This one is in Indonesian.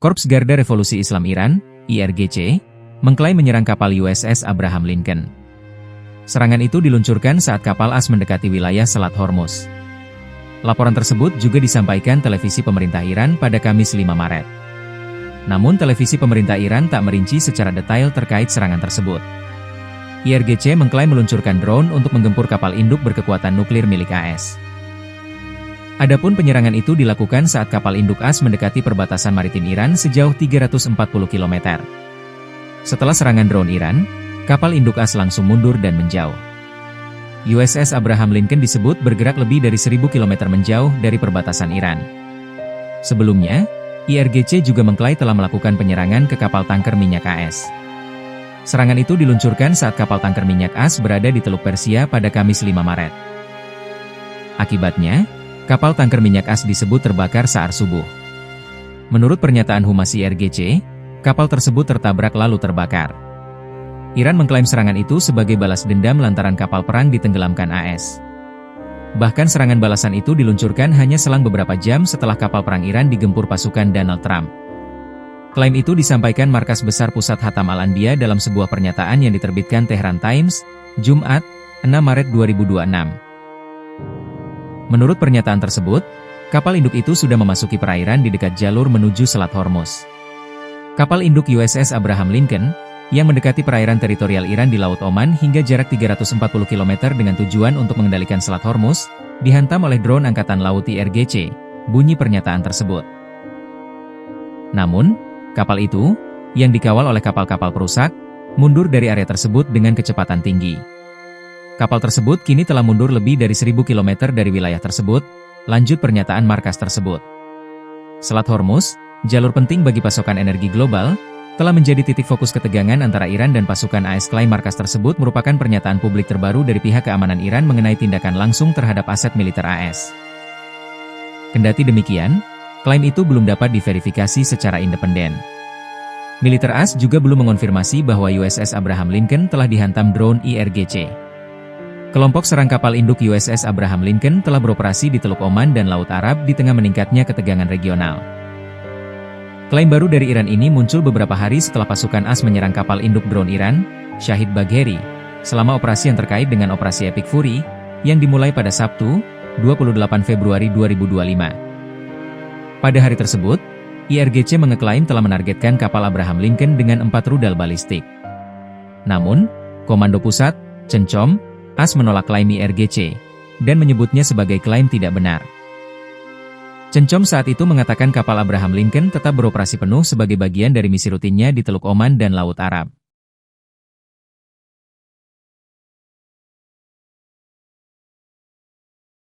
Korps Garda Revolusi Islam Iran, IRGC, mengklaim menyerang kapal USS Abraham Lincoln. Serangan itu diluncurkan saat kapal AS mendekati wilayah Selat Hormuz. Laporan tersebut juga disampaikan televisi pemerintah Iran pada Kamis 5 Maret. Namun televisi pemerintah Iran tak merinci secara detail terkait serangan tersebut. IRGC mengklaim meluncurkan drone untuk menggempur kapal induk berkekuatan nuklir milik AS. Adapun penyerangan itu dilakukan saat kapal induk AS mendekati perbatasan maritim Iran sejauh 340 km. Setelah serangan drone Iran, kapal induk AS langsung mundur dan menjauh. USS Abraham Lincoln disebut bergerak lebih dari 1000 km menjauh dari perbatasan Iran. Sebelumnya, IRGC juga mengklaim telah melakukan penyerangan ke kapal tanker minyak AS. Serangan itu diluncurkan saat kapal tanker minyak AS berada di Teluk Persia pada Kamis 5 Maret. Akibatnya, kapal tanker minyak AS disebut terbakar saat subuh. Menurut pernyataan Humas IRGC, kapal tersebut tertabrak lalu terbakar. Iran mengklaim serangan itu sebagai balas dendam lantaran kapal perang ditenggelamkan AS. Bahkan serangan balasan itu diluncurkan hanya selang beberapa jam setelah kapal perang Iran digempur pasukan Donald Trump. Klaim itu disampaikan Markas Besar Pusat Hatam Al-Anbiya dalam sebuah pernyataan yang diterbitkan Tehran Times, Jumat, 6 Maret 2026. Menurut pernyataan tersebut, kapal induk itu sudah memasuki perairan di dekat jalur menuju Selat Hormuz. Kapal induk USS Abraham Lincoln, yang mendekati perairan teritorial Iran di Laut Oman hingga jarak 340 km dengan tujuan untuk mengendalikan Selat Hormuz, dihantam oleh drone Angkatan Laut IRGC, bunyi pernyataan tersebut. Namun, kapal itu, yang dikawal oleh kapal-kapal perusak, mundur dari area tersebut dengan kecepatan tinggi. Kapal tersebut kini telah mundur lebih dari 1000 km dari wilayah tersebut, lanjut pernyataan markas tersebut. Selat Hormuz, jalur penting bagi pasokan energi global, telah menjadi titik fokus ketegangan antara Iran dan pasukan AS. Klaim markas tersebut merupakan pernyataan publik terbaru dari pihak keamanan Iran mengenai tindakan langsung terhadap aset militer AS. Kendati demikian, klaim itu belum dapat diverifikasi secara independen. Militer AS juga belum mengonfirmasi bahwa USS Abraham Lincoln telah dihantam drone IRGC. Kelompok serang kapal induk USS Abraham Lincoln telah beroperasi di Teluk Oman dan Laut Arab di tengah meningkatnya ketegangan regional. Klaim baru dari Iran ini muncul beberapa hari setelah pasukan AS menyerang kapal induk drone Iran, Shahid Bagheri, selama operasi yang terkait dengan Operasi Epic Fury, yang dimulai pada Sabtu, 28 Februari 2025. Pada hari tersebut, IRGC mengeklaim telah menargetkan kapal Abraham Lincoln dengan 4 rudal balistik. Namun, Komando Pusat, CENCOM, AS menolak klaim IRGC, dan menyebutnya sebagai klaim tidak benar. CENCOM saat itu mengatakan kapal Abraham Lincoln tetap beroperasi penuh sebagai bagian dari misi rutinnya di Teluk Oman dan Laut Arab.